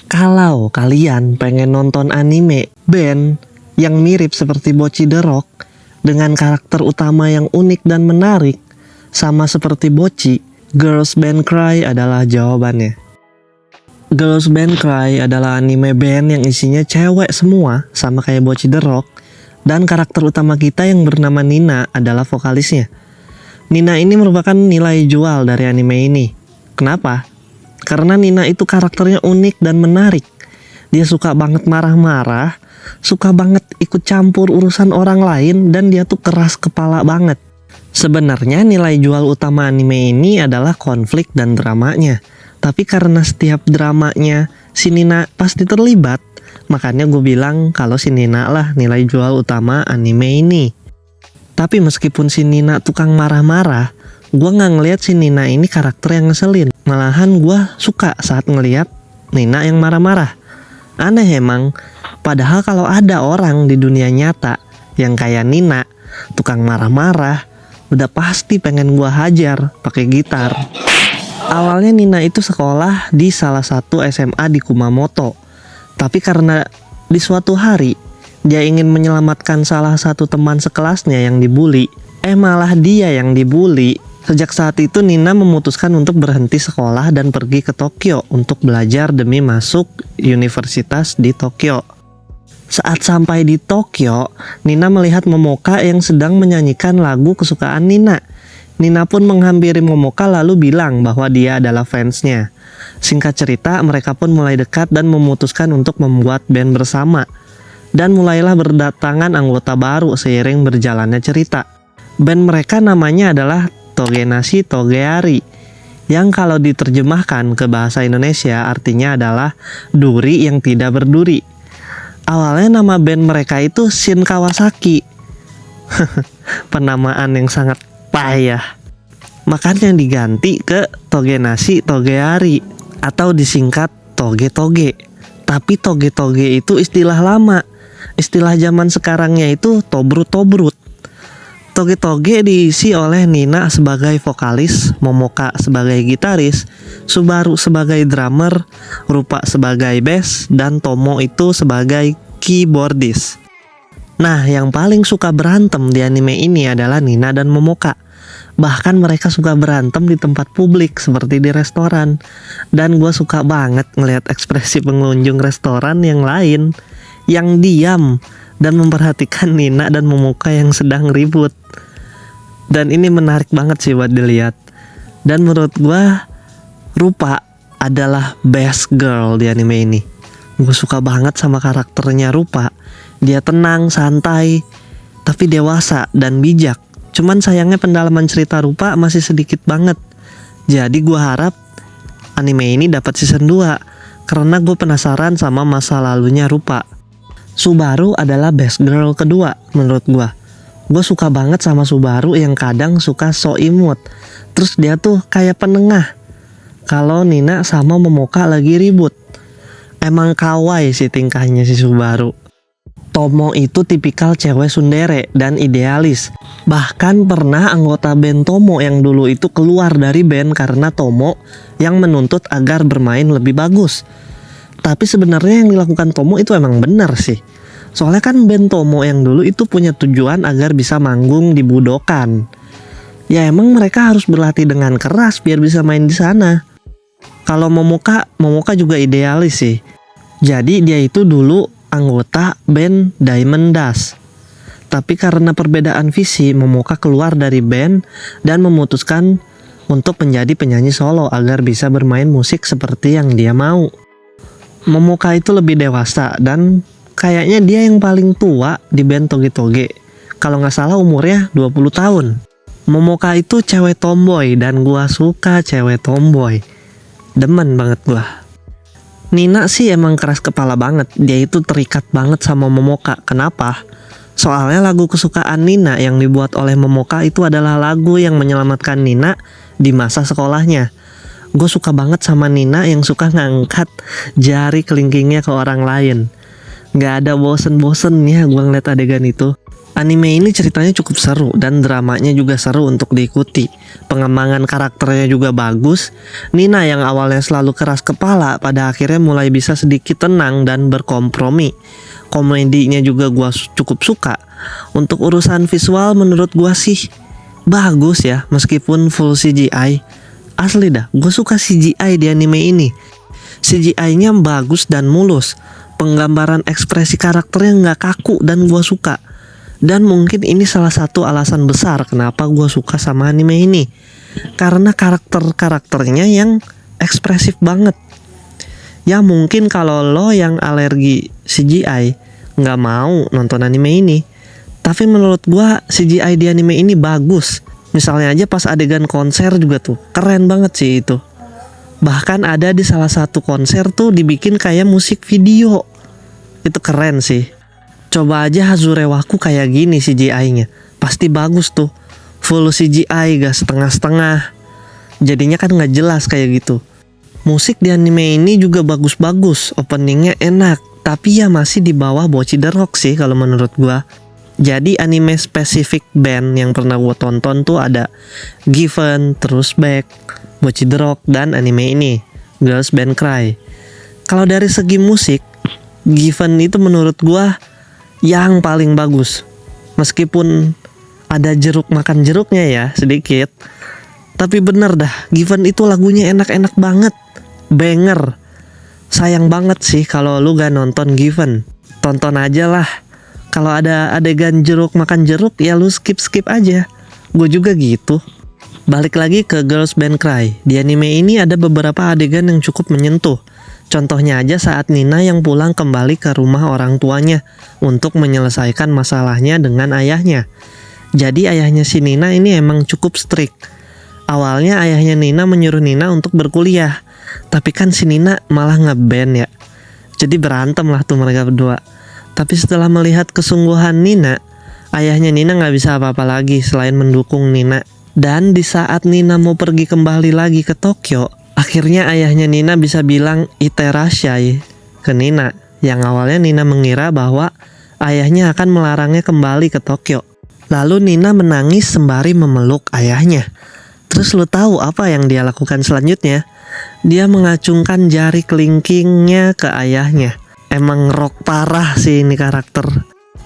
Kalau kalian pengen nonton anime band yang mirip seperti Bocchi The Rock dengan karakter utama yang unik dan menarik sama seperti Bocchi, Girls Band Cry adalah jawabannya. Girls Band Cry adalah anime band yang isinya cewek semua sama kayak Bocchi The Rock, dan karakter utama kita yang bernama Nina adalah vokalisnya. Nina ini merupakan nilai jual dari anime ini. Kenapa? Karena Nina itu karakternya unik dan menarik. Dia suka banget marah-marah, suka banget ikut campur urusan orang lain, dan dia tuh keras kepala banget. Sebenarnya nilai jual utama anime ini adalah konflik dan dramanya. Tapi karena setiap dramanya si Nina pasti terlibat, makanya gue bilang kalau si Nina lah nilai jual utama anime ini. Tapi meskipun si Nina tukang marah-marah, gue gak ngeliat si Nina ini karakter yang ngeselin. Malahan gue suka saat ngeliat Nina yang marah-marah. Aneh emang, padahal kalau ada orang di dunia nyata yang kayak Nina, tukang marah-marah, udah pasti pengen gue hajar pakai gitar. Awalnya Nina itu sekolah di salah satu SMA di Kumamoto. Tapi karena di suatu hari dia ingin menyelamatkan salah satu teman sekelasnya yang dibully, malah dia yang dibully. Sejak saat itu Nina memutuskan untuk berhenti sekolah dan pergi ke Tokyo untuk belajar demi masuk universitas di Tokyo. Saat sampai di Tokyo, Nina melihat Momoka yang sedang menyanyikan lagu kesukaan Nina. Nina pun menghampiri Momoka lalu bilang bahwa dia adalah fansnya. Singkat cerita, mereka pun mulai dekat dan memutuskan untuk membuat band bersama. Dan mulailah berdatangan anggota baru seiring berjalannya cerita. Band mereka namanya adalah Togenashi Togeari, yang kalau diterjemahkan ke bahasa Indonesia artinya adalah duri yang tidak berduri. Awalnya nama band mereka itu Shin Kawasaki. Penamaan yang sangat payah. Makanya diganti ke Togenashi Togeari atau disingkat Toge-Toge. Tapi Toge-Toge itu istilah lama. Istilah zaman sekarangnya itu Tobrut-Tobrut. Toge-Toge diisi oleh Nina sebagai vokalis, Momoka sebagai gitaris, Subaru sebagai drummer, Rupa sebagai bass, dan Tomo itu sebagai keyboardist. Nah, yang paling suka berantem di anime ini adalah Nina dan Momoka. Bahkan mereka suka berantem di tempat publik seperti di restoran. Dan gue suka banget ngelihat ekspresi pengunjung restoran yang lain yang diam dan memperhatikan Nina dan Momoka yang sedang ribut. Dan ini menarik banget sih buat dilihat. Dan menurut gue Rupa adalah best girl di anime ini. Gue suka banget sama karakternya Rupa. Dia tenang, santai, tapi dewasa dan bijak. Cuman sayangnya pendalaman cerita Rupa masih sedikit banget. Jadi gue harap anime ini dapat season 2 karena gue penasaran sama masa lalunya Rupa. Subaru adalah best girl kedua menurut gue. Gue suka banget sama Subaru yang kadang suka so imut. Terus dia tuh kayak penengah kalau Nina sama Momoka lagi ribut. Emang kawaii sih tingkahnya si Subaru. Tomo itu tipikal cewek tsundere dan idealis. Bahkan pernah anggota band Tomo yang dulu itu keluar dari band karena Tomo yang menuntut agar bermain lebih bagus. Tapi sebenarnya yang dilakukan Tomo itu emang benar sih. Soalnya kan band Tomo yang dulu itu punya tujuan agar bisa manggung di Budokan. Ya emang mereka harus berlatih dengan keras biar bisa main di sana. Kalau Momoka juga idealis sih. Jadi dia itu dulu anggota band Diamond Dust. Tapi karena perbedaan visi, Momoka keluar dari band dan memutuskan untuk menjadi penyanyi solo agar bisa bermain musik seperti yang dia mau. Momoka itu lebih dewasa dan kayaknya dia yang paling tua di band Toge-Toge. Kalau nggak salah umurnya 20 tahun. Momoka itu cewek tomboy dan gua suka cewek tomboy. Demen banget gua. Nina sih emang keras kepala banget. Dia itu terikat banget sama Momoka. Kenapa? Soalnya lagu kesukaan Nina yang dibuat oleh Momoka itu adalah lagu yang menyelamatkan Nina di masa sekolahnya. Gue suka banget sama Nina yang suka ngangkat jari kelingkingnya ke orang lain. Gak ada bosen-bosennya gue ngeliat adegan itu. Anime ini ceritanya cukup seru dan dramanya juga seru untuk diikuti. Pengembangan karakternya juga bagus. Nina yang awalnya selalu keras kepala pada akhirnya mulai bisa sedikit tenang dan berkompromi. Komedinya juga gua cukup suka. Untuk urusan visual menurut gua sih bagus ya, meskipun full CGI. Asli dah, gue suka CGI di anime ini. CGI-nya bagus dan mulus. Penggambaran ekspresi karakternya nggak kaku dan gue suka. Dan mungkin ini salah satu alasan besar kenapa gue suka sama anime ini. Karena karakternya yang ekspresif banget. Ya mungkin kalau lo yang alergi CGI nggak mau nonton anime ini. Tapi menurut gue CGI di anime ini bagus. Misalnya aja pas adegan konser juga tuh keren banget sih itu. Bahkan ada di salah satu konser tuh dibikin kayak musik video. Itu keren sih. Coba aja Hazurewaku kayak gini CGI-nya. Pasti bagus tuh. Full CGI gak setengah-setengah. Jadinya kan gak jelas kayak gitu. Musik di anime ini juga bagus-bagus. Openingnya enak. Tapi ya masih di bawah Bocchi the Rock sih kalau menurut gua. Jadi anime spesifik band yang pernah gua tonton tuh ada Given, terus Back, Bocchi the Rock, dan anime ini Girls Band Cry. Kalau dari segi musik, Given itu menurut gua yang paling bagus. Meskipun ada jeruk makan jeruknya ya sedikit, tapi bener dah, Given itu lagunya enak-enak banget, banger. Sayang banget sih kalau lu gak nonton Given. Tonton aja lah. Kalau ada adegan jeruk makan jeruk ya lu skip aja. Gue juga gitu. Balik lagi ke Girls Band Cry. Di anime ini ada beberapa adegan yang cukup menyentuh. Contohnya aja saat Nina yang pulang kembali ke rumah orang tuanya untuk menyelesaikan masalahnya dengan ayahnya. Jadi ayahnya si Nina ini emang cukup strict. Awalnya ayahnya Nina menyuruh Nina untuk berkuliah, tapi kan si Nina malah ngeband ya. Jadi berantem lah tuh mereka berdua. Tapi setelah melihat kesungguhan Nina, ayahnya Nina gak bisa apa-apa lagi selain mendukung Nina. Dan di saat Nina mau pergi kembali lagi ke Tokyo, akhirnya ayahnya Nina bisa bilang Iterashai ke Nina. Yang awalnya Nina mengira bahwa ayahnya akan melarangnya kembali ke Tokyo. Lalu Nina menangis sembari memeluk ayahnya. Terus lo tahu apa yang dia lakukan selanjutnya? Dia mengacungkan jari kelingkingnya ke ayahnya. Emang rock parah sih ini karakter.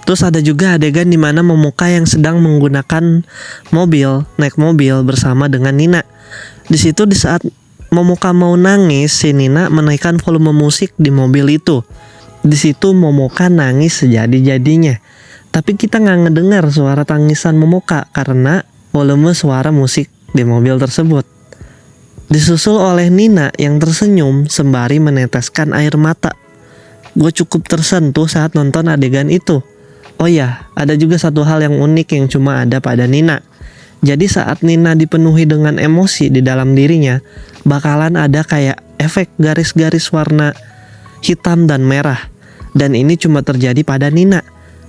Terus ada juga adegan dimana Momoka yang sedang menggunakan naik mobil bersama dengan Nina. Di situ di saat Momoka mau nangis, si Nina menaikkan volume musik di mobil itu. Di situ Momoka nangis sejadi-jadinya. Tapi kita nggak ngedengar suara tangisan Momoka karena volume suara musik di mobil tersebut. Disusul oleh Nina yang tersenyum sembari meneteskan air mata. Gue cukup tersentuh saat nonton adegan itu. Oh ya, ada juga satu hal yang unik yang cuma ada pada Nina. Jadi saat Nina dipenuhi dengan emosi di dalam dirinya, bakalan ada kayak efek garis-garis warna hitam dan merah. Dan ini cuma terjadi pada Nina.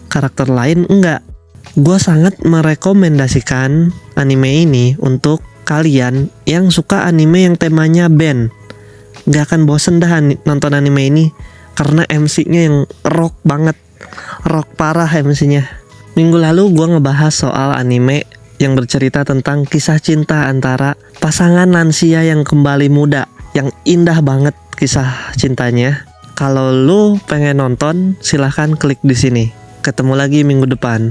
Karakter lain enggak. Gue sangat merekomendasikan anime ini untuk kalian yang suka anime yang temanya band. Gak akan bosen dah nonton anime ini. Karena MC-nya yang rock banget. Rock parah MC-nya. Minggu lalu gue ngebahas soal anime yang bercerita tentang kisah cinta antara pasangan lansia yang kembali muda. Yang indah banget kisah cintanya. Kalau lu pengen nonton, silahkan klik di sini. Ketemu lagi minggu depan.